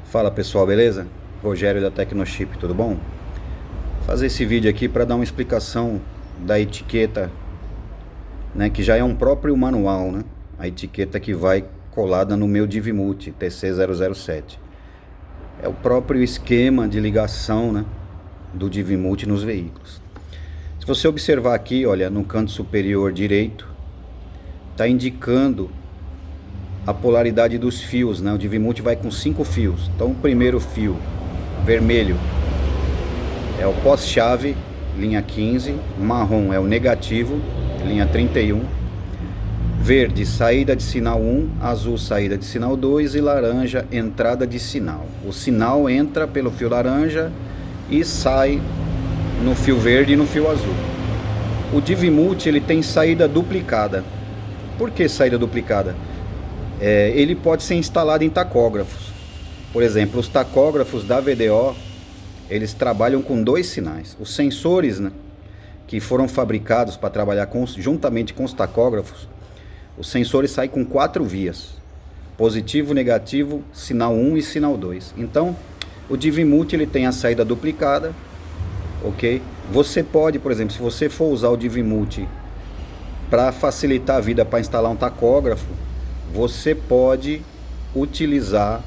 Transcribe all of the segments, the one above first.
Fala pessoal, beleza? Rogério da Tecnochip, tudo bom? Vou fazer esse vídeo aqui para dar uma explicação da etiqueta, né, que já é um próprio manual, né? A etiqueta que vai colada no meu DiviMulti TC007. É o próprio esquema de ligação, né, do DiviMulti nos veículos. Se você observar aqui, olha, no canto superior direito, está indicando a polaridade dos fios, né? O DiviMulti vai com 5 fios. Então o primeiro fio vermelho é o pós-chave, linha 15, marrom é o negativo, linha 31, verde saída de sinal 1, azul saída de sinal 2 e laranja entrada de sinal. O sinal entra pelo fio laranja e sai no fio verde e no fio azul. O DiviMulti ele tem saída duplicada. Por que saída duplicada? Ele pode ser instalado em tacógrafos. Por exemplo, os tacógrafos da VDO, eles trabalham com 2 sinais. Os sensores, né, que foram fabricados para trabalhar juntamente com os tacógrafos, os sensores saem com 4 vias. Positivo, negativo, sinal 1 e sinal 2. Então, o DiviMulti ele tem a saída duplicada, ok? Você pode, por exemplo, se você for usar o DiviMulti para facilitar a vida para instalar um tacógrafo, você pode utilizar,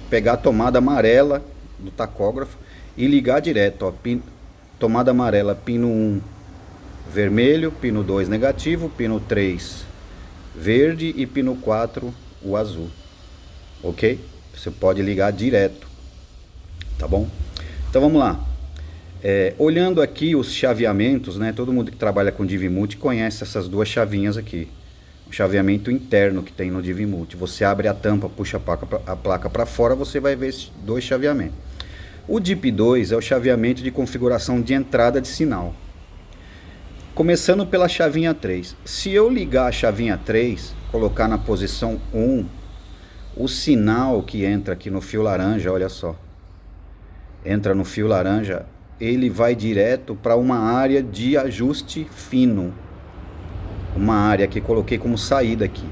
pegar a tomada amarela do tacógrafo e ligar direto, ó, tomada amarela, pino 1 vermelho, pino 2 negativo, pino 3 verde e pino 4 o azul, ok? Você pode ligar direto, tá bom? Então vamos lá. Olhando aqui os chaveamentos, né? Todo mundo que trabalha com DiviMulti conhece essas duas chavinhas aqui. O chaveamento interno que tem no DiviMulti. Você abre a tampa, puxa a placa para fora, você vai ver esses 2 chaveamentos. O DIP2 é o chaveamento de configuração de entrada de sinal. Começando pela chavinha 3. Se eu ligar a chavinha 3, colocar na posição 1, o sinal que entra aqui no fio laranja, olha só. Entra no fio laranja, ele vai direto para uma área de ajuste fino. Uma área que coloquei como saída aqui.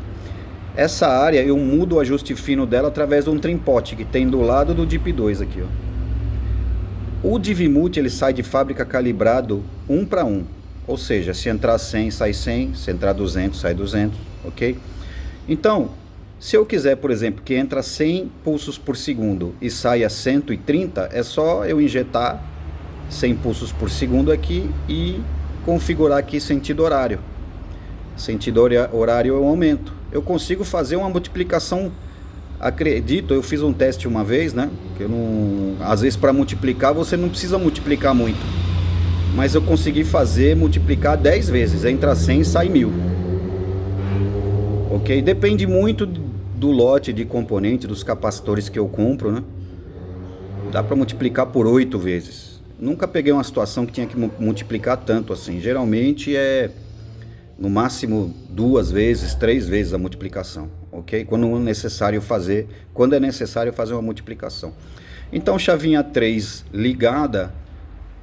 Essa área eu mudo o ajuste fino dela através de um trimpote que tem do lado do DIP2 aqui, ó. O DiviMulti ele sai de fábrica calibrado 1 para 1, ou seja, se entrar 100 sai 100, se entrar 200 sai 200, ok? Então, se eu quiser, por exemplo, que entra 100 pulsos por segundo e saia 130, é só eu injetar 100 pulsos por segundo aqui e configurar aqui sentido horário. Sentido horário eu aumento. Eu consigo fazer uma multiplicação, acredito, eu fiz um teste uma vez, né? Que eu não, às vezes para multiplicar você não precisa multiplicar muito. Mas eu consegui multiplicar 10 vezes, entra 100 e sai 1000. Ok? Depende muito do lote de componente, dos capacitores que eu compro, né? Dá para multiplicar por 8 vezes. Nunca peguei uma situação que tinha que multiplicar tanto assim. Geralmente é no máximo 2 vezes, 3 vezes a multiplicação, ok? Quando é necessário fazer uma multiplicação. Então, chavinha 3 ligada,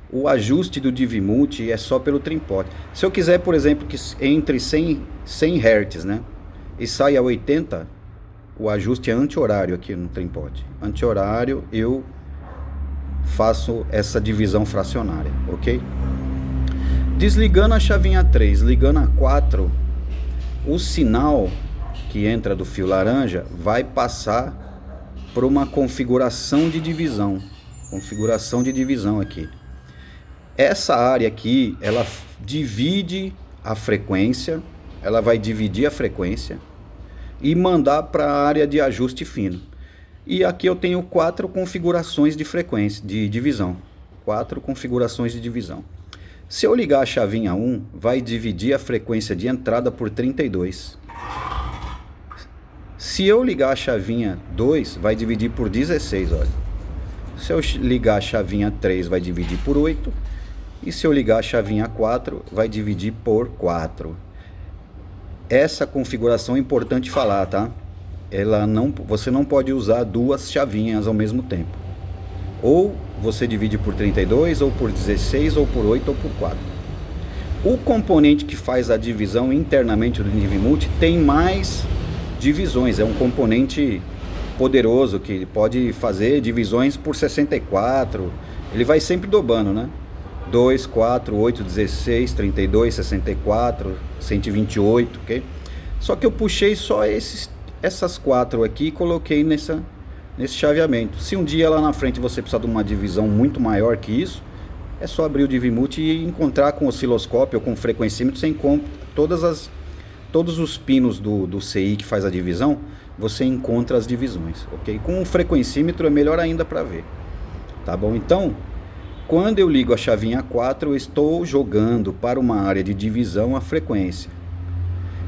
o ajuste do DiviMulti é só pelo trimpote. Se eu quiser, por exemplo, que entre 100 Hz, né, e saia 80, o ajuste é anti-horário aqui no trimpote. Anti-horário, eu faço essa divisão fracionária, ok? Desligando a chavinha 3, ligando a 4, o sinal que entra do fio laranja vai passar por uma configuração de divisão. Configuração de divisão aqui. Essa área aqui, ela divide a frequência, ela vai dividir a frequência e mandar para a área de ajuste fino. E aqui eu tenho 4 configurações de frequência, de divisão. 4 configurações de divisão. Se eu ligar a chavinha 1, vai dividir a frequência de entrada por 32. Se eu ligar a chavinha 2, vai dividir por 16, olha. Se eu ligar a chavinha 3, vai dividir por 8. E se eu ligar a chavinha 4, vai dividir por 4. Essa configuração é importante falar, tá? Você não pode usar 2 chavinhas ao mesmo tempo. Ou você divide por 32, ou por 16, ou por 8, ou por 4. O componente que faz a divisão internamente do DiviMulti tem mais divisões. É um componente poderoso, que pode fazer divisões por 64. Ele vai sempre dobrando, né? 2, 4, 8, 16, 32, 64, 128, ok? Só que eu puxei só essas 4 aqui e coloquei nesse chaveamento. Se um dia lá na frente você precisar de uma divisão muito maior que isso, é só abrir o DiviMulti e encontrar com o osciloscópio ou com o frequencímetro. Você encontra todos os pinos do CI que faz a divisão, você encontra as divisões, ok? Com o frequencímetro é melhor ainda para ver, tá bom? Então, quando eu ligo a chavinha 4, eu estou jogando para uma área de divisão a frequência.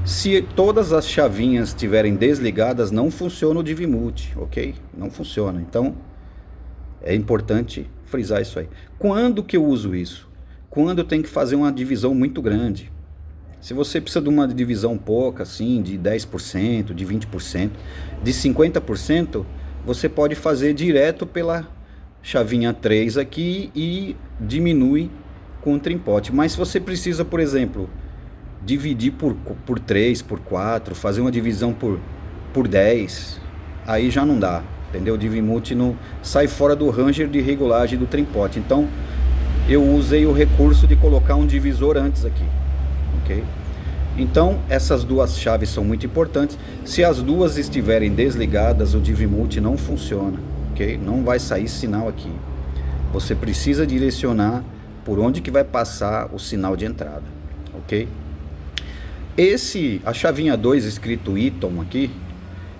Se todas as chavinhas estiverem desligadas, não funciona o DiviMulti, ok? Não funciona. Então, é importante frisar isso aí. Quando que eu uso isso? Quando eu tenho que fazer uma divisão muito grande. Se você precisa de uma divisão pouca, assim, de 10%, de 20%, de 50%, você pode fazer direto pela chavinha 3 aqui e diminui com o trimpote. Mas se você precisa, por exemplo, dividir por 3, por 4, fazer uma divisão por 10, aí já não dá, entendeu? O DiviMulti não sai fora do ranger de regulagem do trimpote. Então eu usei o recurso de colocar um divisor antes aqui, ok? Então essas duas chaves são muito importantes. Se as duas estiverem desligadas, o DiviMulti não funciona, ok? Não vai sair sinal aqui. Você precisa direcionar por onde que vai passar o sinal de entrada, ok? A chavinha 2 escrito Eton aqui,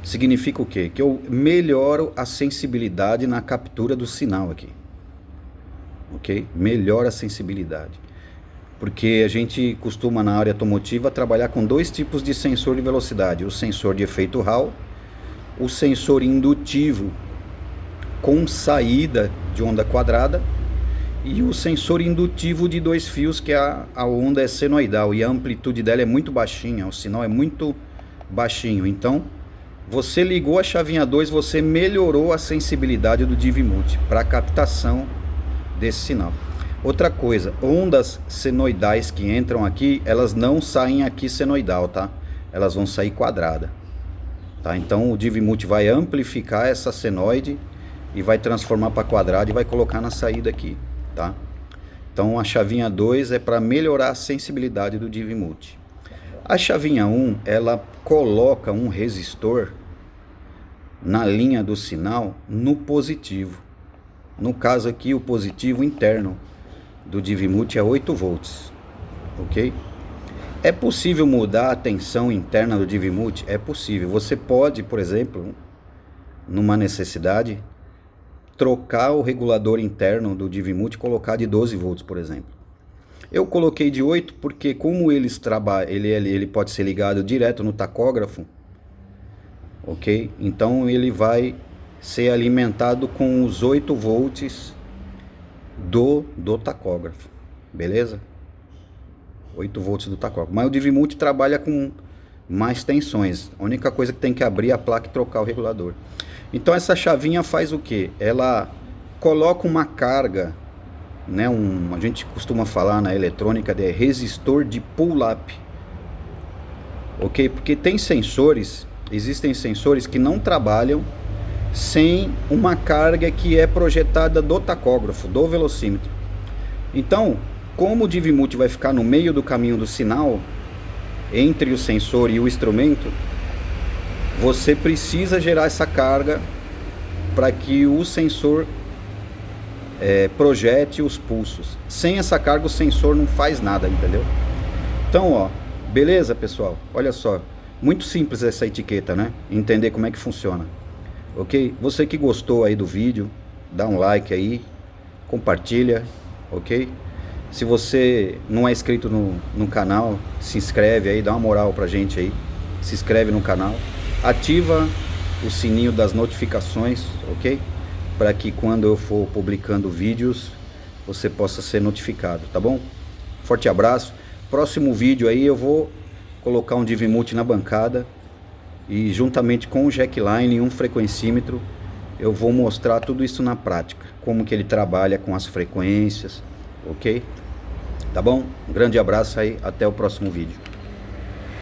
significa o quê? Que eu melhoro a sensibilidade na captura do sinal aqui, ok? Melhora a sensibilidade. Porque a gente costuma na área automotiva trabalhar com 2 tipos de sensor de velocidade. O sensor de efeito Hall, o sensor indutivo com saída de onda quadrada, e o sensor indutivo de 2 fios, que a onda é senoidal e a amplitude dela é muito baixinha, o sinal é muito baixinho. Então, você ligou a chavinha 2, você melhorou a sensibilidade do DiviMulti para a captação desse sinal. Outra coisa, ondas senoidais que entram aqui, elas não saem aqui senoidal, tá? Elas vão sair quadrada, tá? Então o DiviMulti vai amplificar essa senoide e vai transformar para quadrada e vai colocar na saída aqui, tá? Então a chavinha 2 é para melhorar a sensibilidade do DiviMulti. A chavinha 1, ela coloca um resistor na linha do sinal no positivo. No caso aqui, o positivo interno do DiviMulti é 8 volts, ok? É possível mudar a tensão interna do DiviMulti? É possível. Você pode, por exemplo, numa necessidade, trocar o regulador interno do DiviMulti e colocar de 12 volts, por exemplo. Eu coloquei de 8 porque como ele pode ser ligado direto no tacógrafo, ok? Então ele vai ser alimentado com os 8 volts do tacógrafo, beleza? 8 volts do tacógrafo. Mas o DiviMulti trabalha com mais tensões. A única coisa que tem que abrir a placa e trocar o regulador. Então essa chavinha faz o que? Ela coloca uma carga, né? A gente costuma falar na eletrônica de resistor de pull-up, ok? Porque tem sensores, existem sensores que não trabalham sem uma carga que é projetada do tacógrafo, do velocímetro. Então, como o DiviMulti vai ficar no meio do caminho do sinal, entre o sensor e o instrumento, você precisa gerar essa carga para que o sensor projete os pulsos. Sem essa carga o sensor não faz nada, entendeu? Então, ó, beleza, pessoal? Olha só, muito simples essa etiqueta, né? Entender como é que funciona. Ok? Você que gostou aí do vídeo, dá um like aí, compartilha, ok? Se você não é inscrito no canal, se inscreve aí, dá uma moral pra gente aí, se inscreve no canal, ativa o sininho das notificações, ok? Para que quando eu for publicando vídeos, você possa ser notificado, tá bom? Forte abraço. Próximo vídeo aí eu vou colocar um DiviMulti na bancada e juntamente com o jackline e um frequencímetro eu vou mostrar tudo isso na prática, como que ele trabalha com as frequências, ok? Tá bom? Um grande abraço aí, até o próximo vídeo.